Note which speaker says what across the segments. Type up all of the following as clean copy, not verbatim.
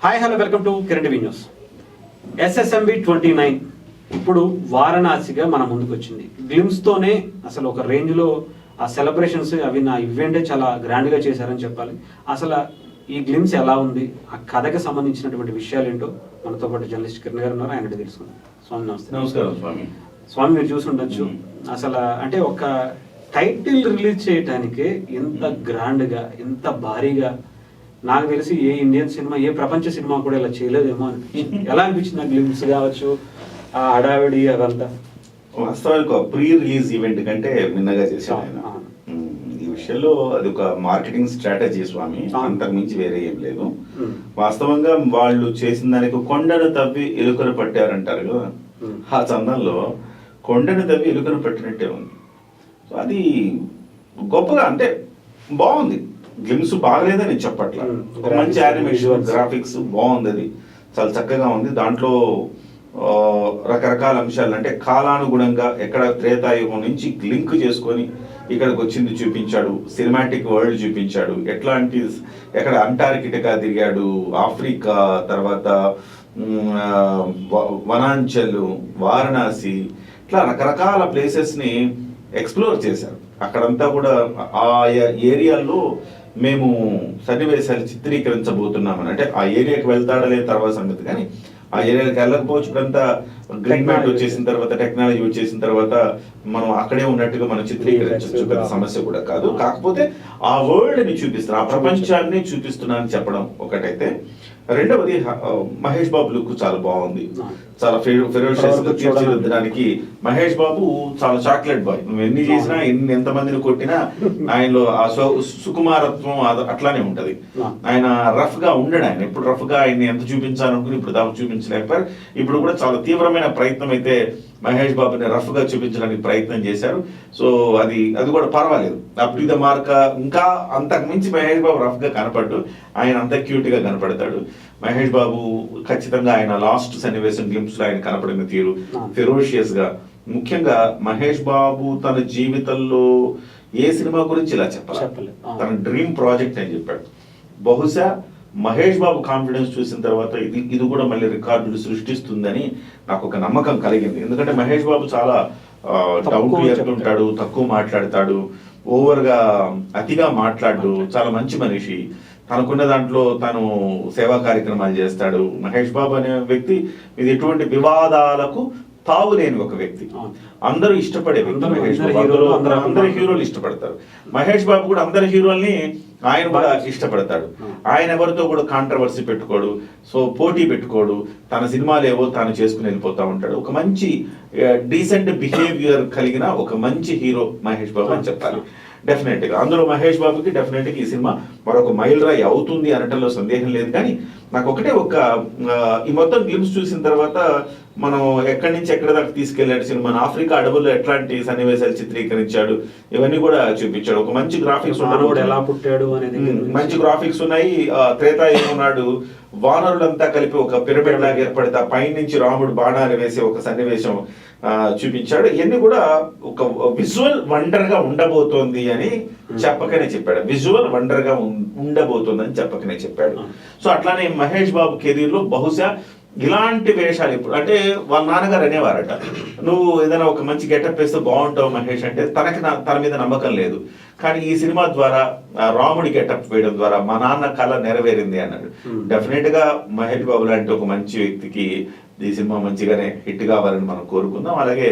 Speaker 1: Hi hello welcome to Kiran TV news. SSMB 29 ఇప్పుడు వారణాసిగా మన ముందుకు వచ్చింది. గ్లిమ్స్తోనే అసలు ఒక రేంజ్లో ఆ సెలబ్రేషన్స్ అవి నా ఈవెంటే చాలా గ్రాండ్గా చేశారని చెప్పాలి. అసలు ఈ గ్లిమ్స్ ఎలా ఉంది, ఆ కథకి సంబంధించినటువంటి విషయాలు ఏంటో మనతో పాటు జర్నలిస్ట్ కిరణ్ గారు ఉన్నారు, ఆయన తెలుసుకుందాం. స్వామి నమస్తే.
Speaker 2: నమస్కారం స్వామి.
Speaker 1: స్వామి మీరు చూసి ఉండొచ్చు, అసలు అంటే ఒక టైటిల్ రిలీజ్ చేయడానికి ఎంత గ్రాండ్గా ఎంత భారీగా నాకు తెలిసి ఏ ఇండియన్ సినిమా ఏ ప్రపంచ సినిమా కూడా ఇలా చేయలేదేమో అనిపించింది. ఎలా అనిపించింది నాకు గ్లిమ్స్ కావచ్చు, ఆ హడావిడి అదంతా?
Speaker 2: వాస్తవానికి ప్రీ రిలీజ్ ఈవెంట్ కంటే మిన్నగా చేశాను ఆయన. ఈ విషయంలో అది ఒక మార్కెటింగ్ స్ట్రాటజీ స్వామి, అంతకు మించి వేరే ఏం లేదు. వాస్తవంగా వాళ్ళు చేసిన దానికి కొండను తవ్వి ఎలుకను పట్టారంటారు కదా, ఆ చందంలో కొండను తవ్వి ఎలుకను పట్టినట్టే ఉంది. సో అది గొప్పగా అంటే బాగుంది. గ్లిమ్స్ బాగలేదని నేను చెప్పట్లా, ఒక మంచి యానిమేషన్ గ్రాఫిక్స్ బాగుంది, అది చాలా చక్కగా ఉంది. దాంట్లో రకరకాల అంశాలు అంటే కాలానుగుణంగా ఎక్కడ త్రేతాయుగం నుంచి లింక్ చేసుకొని ఇక్కడికి వచ్చింది చూపించాడు. సినిమాటిక్ వరల్డ్ చూపించాడు, ఎట్లాంటి ఎక్కడ అంటార్కిటికా తిరిగాడు, ఆఫ్రికా, తర్వాత వనాంచల్, వారణాసి, ఇట్లా రకరకాల ప్లేసెస్ని ఎక్స్ప్లోర్ చేశారు. అక్కడంతా కూడా ఆ ఏరియాలో మేము సన్నివేశాలు చిత్రీకరించబోతున్నామని, అంటే ఆ ఏరియాకి వెళ్తాడా లేదా తర్వాత సంగతి, కానీ ఆ ఏరియాకి వెళ్ళకపోవచ్చు. ఇప్పుడంతా గ్రీన్ మ్యాట్ వచ్చేసిన తర్వాత, టెక్నాలజీ వచ్చేసిన తర్వాత మనం అక్కడే ఉన్నట్టుగా మనం చిత్రీకరించవచ్చు, పెద్ద సమస్య కూడా కాదు. కాకపోతే ఆ వరల్డ్ ని చూపిస్తున్నా, ఆ ప్రపంచాన్ని చూపిస్తున్నా అని చెప్పడం ఒకటైతే, రెండవది మహేష్ బాబు లుక్ చాలా బాగుంది, చాలా ఫెరోషియస్ గా తీర్చిదిద్దడానికి. మహేష్ బాబు చాలా చాక్లెట్ బాయ్, నువ్వు ఎన్ని చేసినా ఎంతమందిని కొట్టినా ఆయనలో ఆ సుకుమారత్వం అట్లానే ఉంటది. ఆయన రఫ్ గా ఉండడు, ఆయన ఎప్పుడు రఫ్ గా ఆయన ఎంత చూపించాలనుకుని ఇప్పుడు దాకా చూపించలేకపోయారు. ఇప్పుడు కూడా చాలా తీవ్రమైన ప్రయత్నం అయితే మహేష్ బాబుని రఫ్ గా చూపించడానికి ప్రయత్నం చేశారు. సో అది కూడా పర్వాలేదు, అప్ టు ద మార్క్. ఇంకా అంతకు మించి మహేష్ బాబు రఫ్ గా కనపడ్డు, ఆయన అంత క్యూట్ గా కనపడతాడు. మహేష్ బాబు ఖచ్చితంగా ఆయన లాస్ట్ సన్నివేశం గ్లిమ్స్ లో ఆయన కనపడిన తీరు ఫెరోషియస్ గా. ముఖ్యంగా మహేష్ బాబు తన జీవితంలో ఏ సినిమా గురించి ఇలా చెప్పాలి, తన డ్రీమ్ ప్రాజెక్ట్ అని చెప్పాడు. బహుశా మహేష్ బాబు కాన్ఫిడెన్స్ చూసిన తర్వాత ఇది కూడా మళ్ళీ రికార్డులు సృష్టిస్తుందని నాకు ఒక నమ్మకం కలిగింది. ఎందుకంటే మహేష్ బాబు చాలా డౌన్ టు ఎర్త్ ఉంటాడు, తక్కువ మాట్లాడతాడు, ఓవర్ గా అతిగా మాట్లాడు, చాలా మంచి మనిషి. తనకున్న దాంట్లో తను సేవా కార్యక్రమాలు చేస్తాడు. మహేష్ బాబు అనే వ్యక్తి ఇది ఎటువంటి వివాదాలకు తావు లేని ఒక వ్యక్తి, అందరూ ఇష్టపడే వ్యక్తి మహేష్ బాబు. అందరు హీరోలు ఇష్టపడతారు, మహేష్ బాబు కూడా అందరి హీరోల్ని ఆయన కూడా ఇష్టపడతాడు. ఆయన ఎవరితో కూడా కాంట్రవర్సీ పెట్టుకోడు, సో పోటీ పెట్టుకోడు, తన సినిమాలు ఏవో తాను చేసుకుని వెళ్ళిపోతా ఉంటాడు. ఒక మంచి డీసెంట్ బిహేవియర్ కలిగిన ఒక మంచి హీరో మహేష్ బాబు అని చెప్పాలి. డెఫినెట్ గా అందులో మహేష్ బాబుకి డెఫినెట్ గా ఈ సినిమా మరొక మైల్ రాయి అవుతుంది అనటంలో సందేహం లేదు. కానీ నాకు ఒకటే ఈ మొత్తం గ్లిమ్స్ చూసిన తర్వాత మనం ఎక్కడి నుంచి ఎక్కడి దాకా తీసుకెళ్లాడు సినిమా, ఆఫ్రికా అడవుల్లో ఎట్లాంటి సన్నివేశాలు చిత్రీకరించాడు, ఇవన్నీ కూడా చూపించాడు. ఒక మంచి గ్రాఫిక్స్
Speaker 1: ఎలా పుట్టాడు అనేది
Speaker 2: మంచి గ్రాఫిక్స్ ఉన్నాయి. త్రేతాయుగం నాడు వానరులంతా కలిపి ఒక పిరమిడ్ లాగా ఏర్పడితే పైనుంచి రాముడు బాణాలు వేసే ఒక సన్నివేశం చూపించాడు. ఇవన్నీ కూడా ఒక విజువల్ వండర్ గా ఉండబోతోంది అని చెప్పకనే చెప్పాడు, విజువల్ వండర్ గా ఉండబోతోంది అని చెప్పకనే చెప్పాడు. సో అట్లానే మహేష్ బాబు కెరీర్ లో బహుశా ఇలాంటి వేషాలు ఇప్పుడు అంటే వాళ్ళ నాన్నగారు అనేవారట, నువ్వు ఏదైనా ఒక మంచి గెటప్ వేస్తే బాగుంటావు మహేష్ అంటే. తన మీద నమ్మకం లేదు, కానీ ఈ సినిమా ద్వారా రాముడి గెటప్ వేయడం ద్వారా మా నాన్న కళ నెరవేరింది అన్నాడు. డెఫినెట్ గా మహేష్ బాబు లాంటి ఒక మంచి వ్యక్తికి ఈ సినిమా మంచిగానే హిట్ కావాలని మనం కోరుకుందాం. అలాగే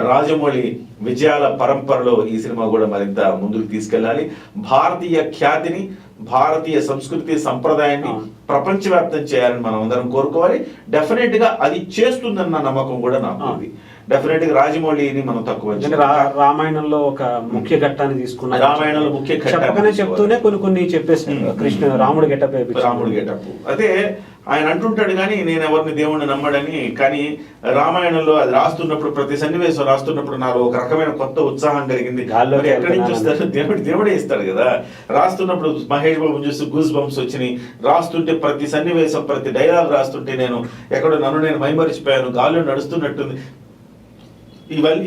Speaker 2: రాజమౌళి విజయాల పరంపరలో ఈ సినిమా కూడా మరింత ముందుకు తీసుకెళ్ళాలి. భారతీయ ఖ్యాతిని, భారతీయ సంస్కృతి సంప్రదాయాన్ని ప్రపంచవ్యాప్తం చేయాలని మనం అందరం కోరుకోవాలి. డెఫినెట్ గా అది చేస్తుందన్న నమ్మకం కూడా నాకు ఉంది. డెఫినెట్ గా రాజమౌళిని మనం తక్కువ,
Speaker 1: రామాయణంలో ఒక ముఖ్య ఘట్టాన్ని తీసుకున్నా,
Speaker 2: రామాయణంలో ముఖ్య ఘట్టాన్ని
Speaker 1: చెప్తూనే కొన్ని చెప్పేసి రాముడు గెటప్
Speaker 2: అదే ఆయన అంటుంటాడు. కానీ నేను ఎవరిని దేవుణ్ణి నమ్మడని, కానీ రామాయణంలో అది రాస్తున్నప్పుడు ప్రతి సన్నివేశం రాస్తున్నప్పుడు నాకు ఒక రకమైన కొత్త ఉత్సాహం కలిగింది. ఎక్కడి నుంచి వస్తారు, దేవుడే ఇస్తాడు కదా. రాస్తున్నప్పుడు మహేష్ బాబు చూసి గూస్ బంప్స్ వచ్చినాయి, రాస్తుంటే ప్రతి సన్నివేశం ప్రతి డైలాగ్ రాస్తుంటే నేను ఎక్కడో నేను మైమరిచిపోయాను, గాల్లో నడుస్తున్నట్టుంది.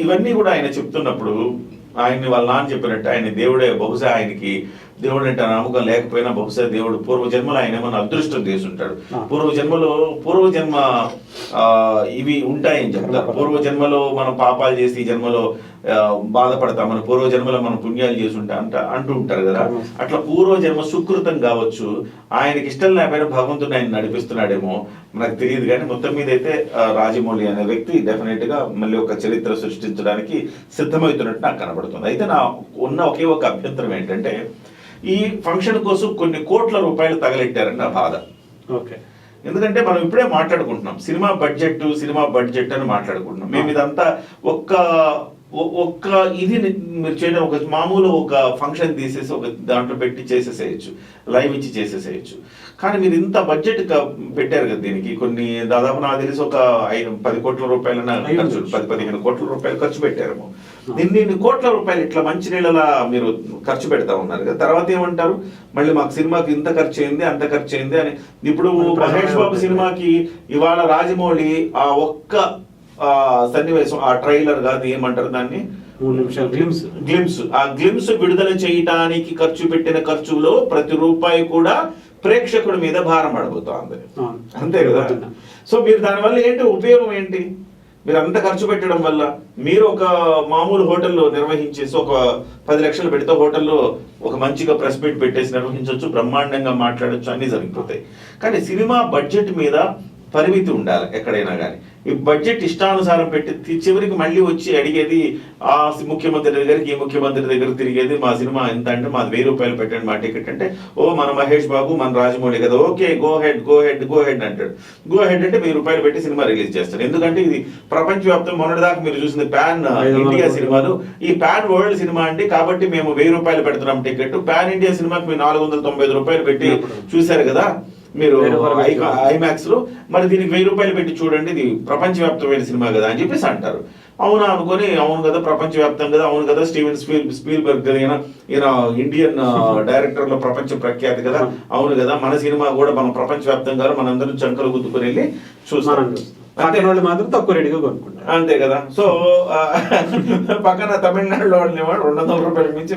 Speaker 2: ఇవన్నీ కూడా ఆయన చెప్తున్నప్పుడు ఆయన్ని వాళ్ళ నాన్న చెప్పినట్టు ఆయన దేవుడే బహుశా ఆయనకి దేవుడు అంటే నమ్మకం లేకపోయినా బహుశా దేవుడు పూర్వజన్మలో ఆయన ఏమన్నా అదృష్టం చేసుంటాడు. పూర్వజన్మ ఇవి ఉంటాయని చెప్తారు. పూర్వజన్మలో మనం పాపాలు చేసి ఈ జన్మలో బాధపడతాం, మన పూర్వజన్మలో మనం పుణ్యాలు చేసి అంటూ ఉంటారు కదా. అట్లా పూర్వజన్మ సుకృతం కావచ్చు, ఆయనకి ఇష్టం లేకపోయినా భగవంతుడు ఆయన నడిపిస్తున్నాడేమో మనకు తెలియదు. కానీ మొత్తం మీద అయితే రాజమౌళి అనే వ్యక్తి డెఫినెట్ గా మళ్ళీ ఒక చరిత్ర సృష్టించడానికి సిద్ధమవుతున్నట్టు నాకు కనబడుతుంది. అయితే నా ఉన్న ఒకే ఒక అభ్యంతరం ఏంటంటే, ఈ ఫంక్షన్ కోసం కొన్ని కోట్ల రూపాయలు తగలెట్టారని నా బాధ.
Speaker 1: ఓకే,
Speaker 2: ఎందుకంటే మనం ఇప్పుడే మాట్లాడుకుంటున్నాం సినిమా బడ్జెట్ అని మాట్లాడుకుంటున్నాం. మేము ఇదంతా ఒక్క ఇది మీరు చేయడం, ఒక మామూలు ఒక ఫంక్షన్ తీసేసి ఒక దాంట్లో పెట్టి చేసేసేయచ్చు, లైవ్ ఇచ్చి చేసేసేయచ్చు. కానీ మీరు ఇంత బడ్జెట్ పెట్టారు కదా దీనికి, కొన్ని దాదాపు నాకు తెలిసి ఒక 10 కోట్ల రూపాయల ఖర్చు, 10-15 కోట్ల రూపాయలు ఖర్చు పెట్టారేమో. ఇన్ని కోట్ల రూపాయలు ఇట్లా మంచినీళ్ళలా మీరు ఖర్చు పెడతా ఉన్నారు కదా. తర్వాత ఏమంటారు, మళ్ళీ మాకు సినిమాకి ఇంత ఖర్చు అయింది అంత ఖర్చు అయింది అని. ఇప్పుడు మహేష్ బాబు సినిమాకి ఇవాళ రాజమౌళి ఆ ఒక్క సన్నివేశం, ఆ ట్రైలర్ కాదు ఏమంటారు దాన్ని,
Speaker 1: 3 నిమిషాలు
Speaker 2: గ్లిమ్స్ విడుదల చేయడానికి ఖర్చు పెట్టిన ఖర్చులో ప్రతి రూపాయి కూడా ప్రేక్షకుడి మీద భారం పడబోతోంది. అంతే కదా. సో మీరు దానివల్ల ఏంటి ఉపయోగం ఏంటి? మీరు అంత ఖర్చు పెట్టడం వల్ల మీరు ఒక మామూలు హోటల్లో నిర్వహించేసి ఒక 10 లక్షలు పెడితే హోటల్లో ఒక మంచిగా ప్రెస్ మీట్ పెట్టేసి నిర్వహించవచ్చు, బ్రహ్మాండంగా మాట్లాడచ్చు, అన్ని జరిగిపోతాయి. కానీ సినిమా బడ్జెట్ మీద పరిమితి ఉండాలి ఎక్కడైనా కానీ. ఈ బడ్జెట్ ఇష్టానుసారం పెట్టి చివరికి మళ్ళీ వచ్చి అడిగేది ఆ ముఖ్యమంత్రి దగ్గరికి, ఈ ముఖ్యమంత్రి దగ్గర తిరిగేది, మా సినిమా ఎంత అంటే మాది 1000 రూపాయలు పెట్టండి మా టికెట్ అంటే, ఓ మన మహేష్ బాబు మన రాజమౌళి కదా, ఓకే గో హెడ్ అంటాడు. గో హెడ్ అంటే 1000 రూపాయలు పెట్టి సినిమా రిలీజ్ చేస్తాడు. ఎందుకంటే ఇది ప్రపంచవ్యాప్తం మొన్నటిదాకా మీరు చూసింది పాన్ ఇండియా సినిమాలు, ఈ పాన్ వరల్డ్ సినిమా అండి, కాబట్టి మేము 1000 రూపాయలు పెడుతున్నాం టికెట్. పాన్ ఇండియా సినిమాకి మీరు 495 రూపాయలు పెట్టి చూశారు కదా మీరు ఐమాక్స్ లో, మరి దీనికి 1000 రూపాయలు పెట్టి చూడండి, ఇది ప్రపంచవ్యాప్తమైన సినిమా కదా అని చెప్పేసి అంటారు. అవునా అనుకొని, అవును కదా ప్రపంచవ్యాప్తం కదా, అవును కదా స్టీవెన్ స్పీల్బర్గ్ కదా ఈయన ఇండియన్ డైరెక్టర్ లో ప్రపంచ ప్రఖ్యాతి కదా, అవును కదా మన సినిమా కూడా మనం ప్రపంచవ్యాప్తంగా మనందరం చంకలు గుద్దుకొని వెళ్ళి చూస్తాం.
Speaker 1: మాత్రం తక్కువ రేటుగా కొనుక్కుంటారు,
Speaker 2: అంతే కదా. సో పక్కన తమిళనాడులో వాళ్ళు 200 రూపాయల మించి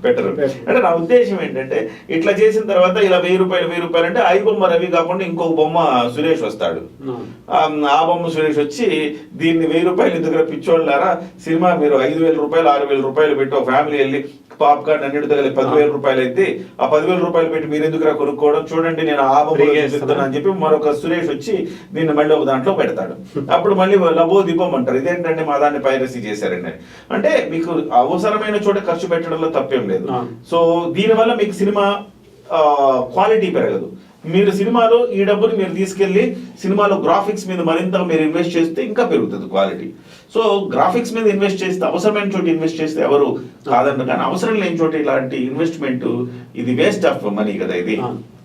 Speaker 2: పెట్టరు. అంటే నా ఉద్దేశం ఏంటంటే, ఇట్లా చేసిన తర్వాత ఇలా 1000 రూపాయలు అంటే ఐ బొమ్మ రవి కాకుండా ఇంకొక బొమ్మ సురేష్ వస్తాడు. ఆ బొమ్మ సురేష్ వచ్చి దీన్ని 1000 రూపాయలు ఎందుకు పిచ్చోళ్ళారా, సినిమా మీరు 5000 రూపాయలు 6000 రూపాయలు పెట్టి ఒక ఫ్యామిలీ వెళ్ళి పాప్కార్న్ అన్నిటితో కలిపి 10,000 రూపాయలు అయితే, ఆ 10,000 రూపాయలు పెట్టి మీరు ఎందుకు కొనుక్కోవడం, చూడండి నేను ఆ బొమ్మ అని చెప్పి మరొక సురేష్ వచ్చి దీన్ని మళ్ళీ ఒక దాంట్లో పెడతాడు. అప్పుడు మళ్ళీ లబో దీపం అంటారు, ఇదేంటంటే మా దాన్ని పైరసీ చేశారండి. అంటే మీకు అవసరమైన చోట ఖర్చు పెట్టడంలో తప్పేం లేదు. సో దీనివల్ల మీకు సినిమా క్వాలిటీ పెరగదు. మీరు సినిమాలో ఈ డబ్బుని మీరు తీసుకెళ్లి సినిమాలో గ్రాఫిక్స్ మీద మరింత మీరు ఇన్వెస్ట్ చేస్తే ఇంకా పెరుగుతుంది క్వాలిటీ. సో గ్రాఫిక్స్ మీద ఇన్వెస్ట్ చేస్తే, అవసరమైన చోట ఇన్వెస్ట్ చేస్తే ఎవరు కాదన్న, కానీ అవసరం లేని చోట ఇలాంటి ఇన్వెస్ట్మెంట్ ఇది వేస్ట్ ఆఫ్ మనీ కదా ఇది.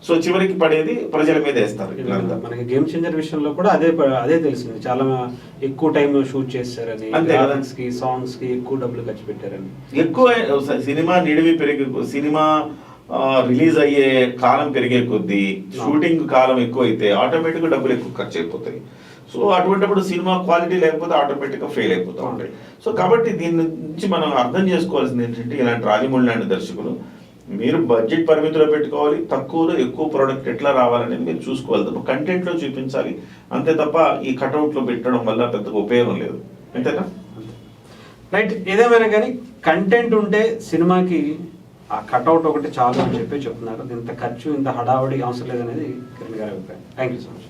Speaker 2: సో చివరికి పడేది ప్రజల మీద వేస్తారు.
Speaker 1: మనకి గేమ్ చేంజర్ విషయంలో కూడా అదే తెలిసింది, చాలా ఎక్కువ టైం షూట్ చేస్తారని, సాంగ్స్ కి ఎక్కువ డబ్బులు ఖర్చు పెట్టారని.
Speaker 2: ఎక్కువ సినిమా నిడివి పెరిగి, సినిమా రిలీజ్ అయ్యే కాలం పెరిగే కొద్దీ షూటింగ్ కాలం ఎక్కువ అయితే ఆటోమేటిక్గా డబ్బులు ఎక్కువ ఖర్చు అయిపోతాయి. సో అటువంటిప్పుడు సినిమా క్వాలిటీ లేకపోతే ఆటోమేటిక్గా ఫెయిల్ అయిపోతూ ఉంటాయి. సో కాబట్టి దీని నుంచి మనం అర్థం చేసుకోవాల్సింది ఏంటంటే, ఇలాంటి రాజమౌళి లాంటి దర్శకులు మీరు బడ్జెట్ పరిమితిలో పెట్టుకోవాలి, తక్కువలో ఎక్కువ ప్రోడక్ట్ ఎట్లా రావాలనేది మీరు చూసుకోవాలి తప్ప కంటెంట్లో చూపించాలి, అంతే తప్ప ఈ కటౌట్లో పెట్టడం వల్ల పెద్దగా ఉపయోగం లేదు. అంతేనా?
Speaker 1: రైట్. ఏదేమైనా కానీ కంటెంట్ ఉంటే సినిమాకి ఆ కటౌట్ ఒకటి చాలు అని చెప్పి చెప్తున్నారు. ఇంత ఖర్చు, ఇంత హడావుడి అవసరం లేదనేది కిరణ్ గారి అభిప్రాయం. Thank you so much.